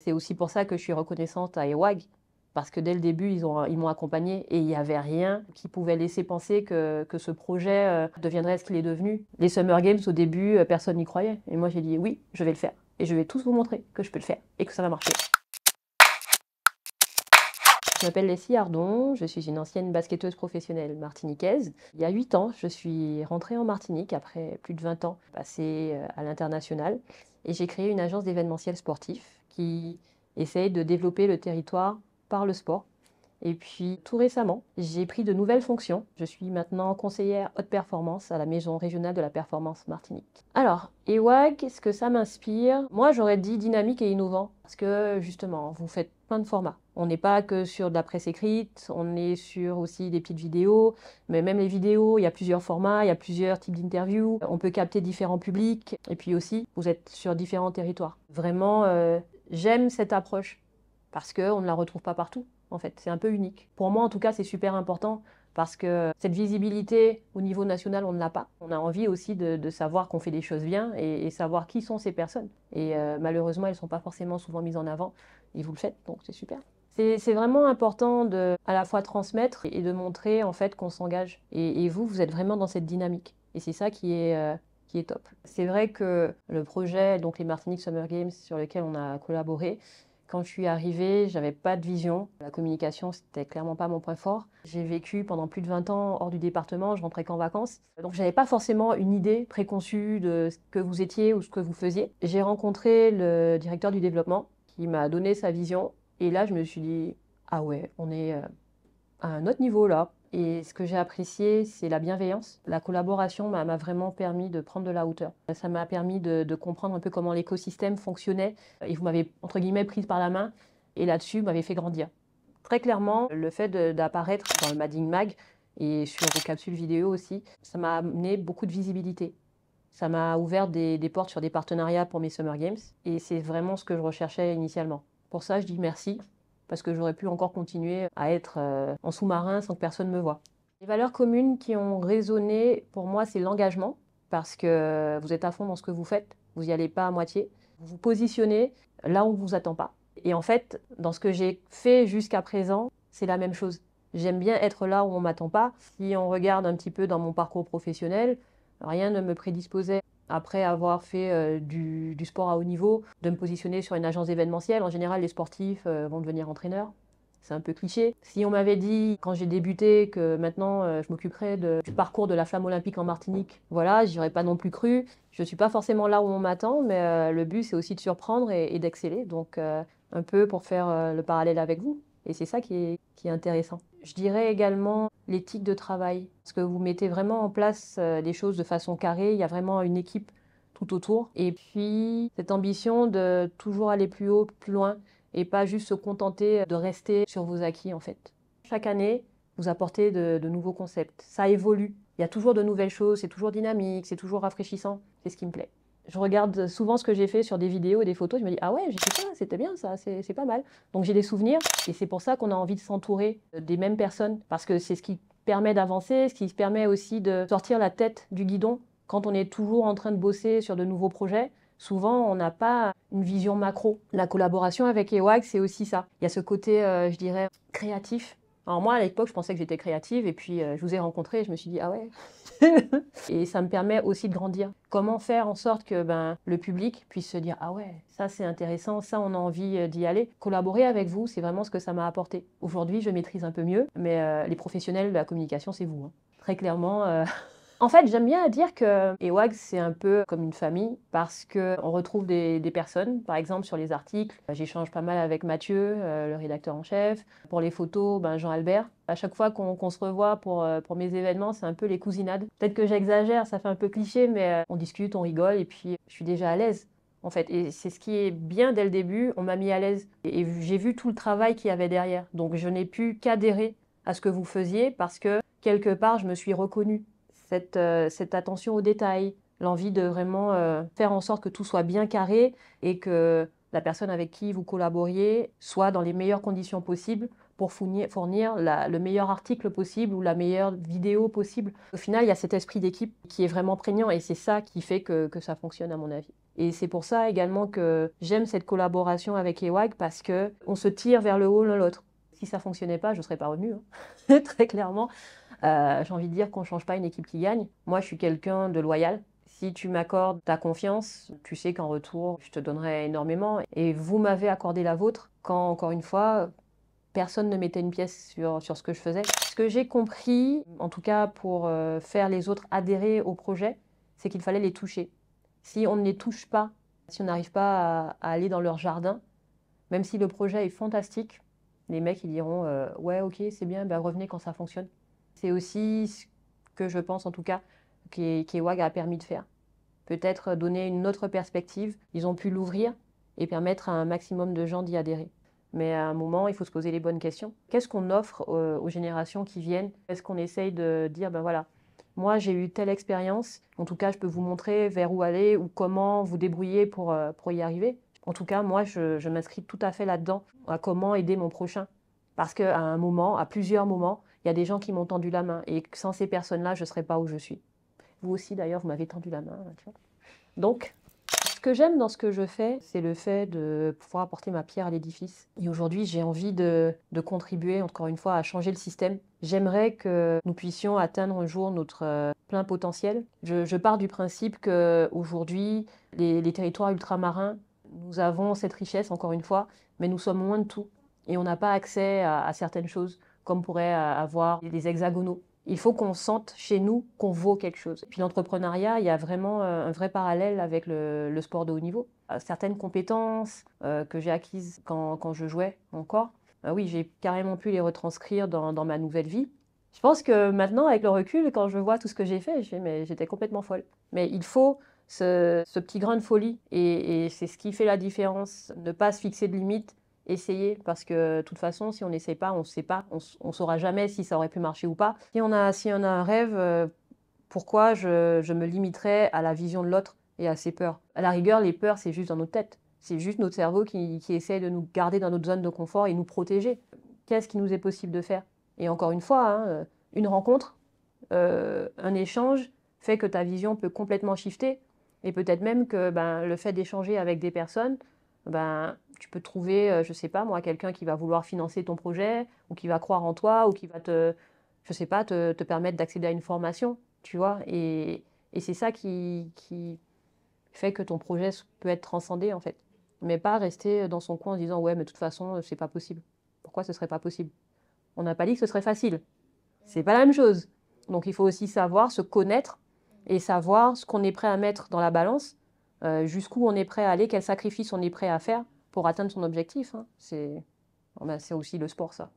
C'est aussi pour ça que je suis reconnaissante à EWAG, parce que dès le début, ils m'ont accompagnée et il n'y avait rien qui pouvait laisser penser que ce projet deviendrait ce qu'il est devenu. Les Summer Games, au début, personne n'y croyait. Et moi, j'ai dit oui, je vais le faire. Et je vais tous vous montrer que je peux le faire et que ça va marcher. Je m'appelle Leslie Ardon, je suis une ancienne basketteuse professionnelle martiniquaise. Il y a 8 ans, je suis rentrée en Martinique après plus de 20 ans passés à l'international et j'ai créé une agence d'événementiel sportif qui essaye de développer le territoire par le sport. Et puis tout récemment, j'ai pris de nouvelles fonctions. Je suis maintenant conseillère haute performance à la Maison régionale de la performance Martinique. Alors, EWAG, ce que ça m'inspire, moi j'aurais dit dynamique et innovant parce que justement, vous faites plein de formats. On n'est pas que sur de la presse écrite, on est sur aussi des petites vidéos, mais même les vidéos, il y a plusieurs formats, il y a plusieurs types d'interviews, on peut capter différents publics et puis aussi, vous êtes sur différents territoires. Vraiment, j'aime cette approche parce qu'on ne la retrouve pas partout. En fait, c'est un peu unique. Pour moi, en tout cas, c'est super important parce que cette visibilité au niveau national, on ne l'a pas. On a envie aussi de savoir qu'on fait des choses bien et savoir qui sont ces personnes. Et malheureusement, elles ne sont pas forcément souvent mises en avant et vous le faites, donc c'est super. C'est vraiment important de à la fois transmettre et de montrer en fait qu'on s'engage. Et vous, vous êtes vraiment dans cette dynamique. Et c'est ça qui est top. C'est vrai que le projet, donc les Martinique Summer Games sur lequel on a collaboré, quand je suis arrivée, j'avais pas de vision. La communication, c'était clairement pas mon point fort. J'ai vécu pendant plus de 20 ans hors du département, je rentrais qu'en vacances. Donc j'avais pas forcément une idée préconçue de ce que vous étiez ou ce que vous faisiez. J'ai rencontré le directeur du développement qui m'a donné sa vision. Et là, je me suis dit, ah ouais, on est à un autre niveau là. Et ce que j'ai apprécié, c'est la bienveillance. La collaboration m'a vraiment permis de prendre de la hauteur. Ça m'a permis de comprendre un peu comment l'écosystème fonctionnait. Et vous m'avez, entre guillemets, prise par la main. Et là-dessus, vous m'avez fait grandir. Très clairement, le fait d'apparaître dans le Mading Mag et sur vos capsules vidéo aussi, ça m'a amené beaucoup de visibilité. Ça m'a ouvert des portes sur des partenariats pour mes Summer Games. Et c'est vraiment ce que je recherchais initialement. Pour ça, je dis merci, parce que j'aurais pu encore continuer à être en sous-marin sans que personne me voie. Les valeurs communes qui ont résonné, pour moi, c'est l'engagement, parce que vous êtes à fond dans ce que vous faites, vous n'y allez pas à moitié, vous vous positionnez là où on ne vous attend pas. Et en fait, dans ce que j'ai fait jusqu'à présent, c'est la même chose. J'aime bien être là où on ne m'attend pas. Si on regarde un petit peu dans mon parcours professionnel, rien ne me prédisposait, après avoir fait du sport à haut niveau, de me positionner sur une agence événementielle. En général, les sportifs vont devenir entraîneurs. C'est un peu cliché. Si on m'avait dit, quand j'ai débuté, que maintenant je m'occuperais du parcours de la flamme olympique en Martinique, voilà, j'y aurais pas non plus cru. Je ne suis pas forcément là où on m'attend, mais le but, c'est aussi de surprendre et d'exceller. Donc, un peu pour faire le parallèle avec vous. Et c'est ça qui est intéressant. Je dirais également l'éthique de travail, parce que vous mettez vraiment en place les choses de façon carrée, il y a vraiment une équipe tout autour. Et puis, cette ambition de toujours aller plus haut, plus loin, et pas juste se contenter de rester sur vos acquis, en fait. Chaque année, vous apportez de nouveaux concepts. Ça évolue. Il y a toujours de nouvelles choses, c'est toujours dynamique, c'est toujours rafraîchissant. C'est ce qui me plaît. Je regarde souvent ce que j'ai fait sur des vidéos et des photos, je me dis « Ah ouais, j'ai fait ça, c'était bien ça, c'est pas mal ». Donc j'ai des souvenirs et c'est pour ça qu'on a envie de s'entourer des mêmes personnes parce que c'est ce qui permet d'avancer, ce qui permet aussi de sortir la tête du guidon. Quand on est toujours en train de bosser sur de nouveaux projets, souvent on n'a pas une vision macro. La collaboration avec EWAG, c'est aussi ça. Il y a ce côté, je dirais, créatif. Alors moi, à l'époque, je pensais que j'étais créative et puis je vous ai rencontré et je me suis dit « Ah ouais ». Et ça me permet aussi de grandir. Comment faire en sorte que le public puisse se dire « Ah ouais, ça c'est intéressant, ça on a envie d'y aller ». Collaborer avec vous, c'est vraiment ce que ça m'a apporté. Aujourd'hui, je maîtrise un peu mieux, mais les professionnels de la communication, c'est vous. Hein. Très clairement... En fait, j'aime bien dire que EWAG, c'est un peu comme une famille parce qu'on retrouve des personnes, par exemple sur les articles. J'échange pas mal avec Mathieu, le rédacteur en chef. Pour les photos, Jean-Albert. À chaque fois qu'on se revoit pour mes événements, c'est un peu les cousinades. Peut-être que j'exagère, ça fait un peu cliché, mais on discute, on rigole et puis je suis déjà à l'aise. En fait, et c'est ce qui est bien dès le début, on m'a mis à l'aise et j'ai vu tout le travail qu'il y avait derrière. Donc je n'ai pu qu'adhérer à ce que vous faisiez parce que quelque part, je me suis reconnue. Cette attention aux détails, l'envie de vraiment faire en sorte que tout soit bien carré et que la personne avec qui vous collaboriez soit dans les meilleures conditions possibles pour fournir le meilleur article possible ou la meilleure vidéo possible. Au final, il y a cet esprit d'équipe qui est vraiment prégnant et c'est ça qui fait que ça fonctionne à mon avis. Et c'est pour ça également que j'aime cette collaboration avec EWAG parce qu'on se tire vers le haut l'un l'autre. Si ça ne fonctionnait pas, je ne serais pas revenue, hein. Très clairement. J'ai envie de dire qu'on ne change pas une équipe qui gagne. Moi, je suis quelqu'un de loyal. Si tu m'accordes ta confiance, tu sais qu'en retour, je te donnerai énormément. Et vous m'avez accordé la vôtre quand, encore une fois, personne ne mettait une pièce sur ce que je faisais. Ce que j'ai compris, en tout cas pour faire les autres adhérer au projet, c'est qu'il fallait les toucher. Si on ne les touche pas, si on n'arrive pas à aller dans leur jardin, même si le projet est fantastique, les mecs ils diront ouais ok c'est bien, ben, revenez quand ça fonctionne. C'est aussi ce que je pense en tout cas qu'EWAG a permis de faire. Peut-être donner une autre perspective, ils ont pu l'ouvrir et permettre à un maximum de gens d'y adhérer. Mais à un moment, il faut se poser les bonnes questions. Qu'est-ce qu'on offre aux générations qui viennent? Est-ce qu'on essaye de dire, ben voilà, moi j'ai eu telle expérience, en tout cas je peux vous montrer vers où aller ou comment vous débrouiller pour y arriver. En tout cas, moi je m'inscris tout à fait là-dedans, à comment aider mon prochain. Parce qu'à un moment, à plusieurs moments, il y a des gens qui m'ont tendu la main et sans ces personnes-là, je ne serais pas où je suis. Vous aussi d'ailleurs, vous m'avez tendu la main. Tu vois. Donc, ce que j'aime dans ce que je fais, c'est le fait de pouvoir apporter ma pierre à l'édifice. Et aujourd'hui, j'ai envie de contribuer, encore une fois, à changer le système. J'aimerais que nous puissions atteindre un jour notre plein potentiel. Je pars du principe qu'aujourd'hui, les territoires ultramarins, nous avons cette richesse, encore une fois, mais nous sommes loin de tout. Et on n'a pas accès à certaines choses, comme pourraient avoir les hexagonaux. Il faut qu'on sente chez nous qu'on vaut quelque chose. Puis l'entrepreneuriat, il y a vraiment un vrai parallèle avec le sport de haut niveau. Certaines compétences que j'ai acquises quand je jouais encore, oui, j'ai carrément pu les retranscrire dans ma nouvelle vie. Je pense que maintenant, avec le recul, quand je vois tout ce que j'ai fait, je fais, mais j'étais complètement folle. Mais il faut ce petit grain de folie et c'est ce qui fait la différence. Ne pas se fixer de limites, essayer, parce que de toute façon, si on n'essaie pas, on ne sait pas, on ne saura jamais si ça aurait pu marcher ou pas. Si on a un rêve, pourquoi je me limiterais à la vision de l'autre et à ses peurs? À la rigueur, les peurs, c'est juste dans notre tête. C'est juste notre cerveau qui essaie de nous garder dans notre zone de confort et nous protéger. Qu'est-ce qui nous est possible de faire? Et encore une fois, hein, une rencontre, un échange fait que ta vision peut complètement shifter. Et peut-être même que le fait d'échanger avec des personnes, tu peux trouver, je sais pas moi, quelqu'un qui va vouloir financer ton projet, ou qui va croire en toi, ou qui va je sais pas, te permettre d'accéder à une formation, tu vois. Et c'est ça qui fait que ton projet peut être transcendé, en fait. Mais pas rester dans son coin en se disant, ouais, mais de toute façon, c'est pas possible. Pourquoi ce serait pas possible? On n'a pas dit que ce serait facile. C'est pas la même chose. Donc il faut aussi savoir se connaître et savoir ce qu'on est prêt à mettre dans la balance, jusqu'où on est prêt à aller, quels sacrifices on est prêt à faire pour atteindre son objectif. Hein. C'est aussi le sport, ça.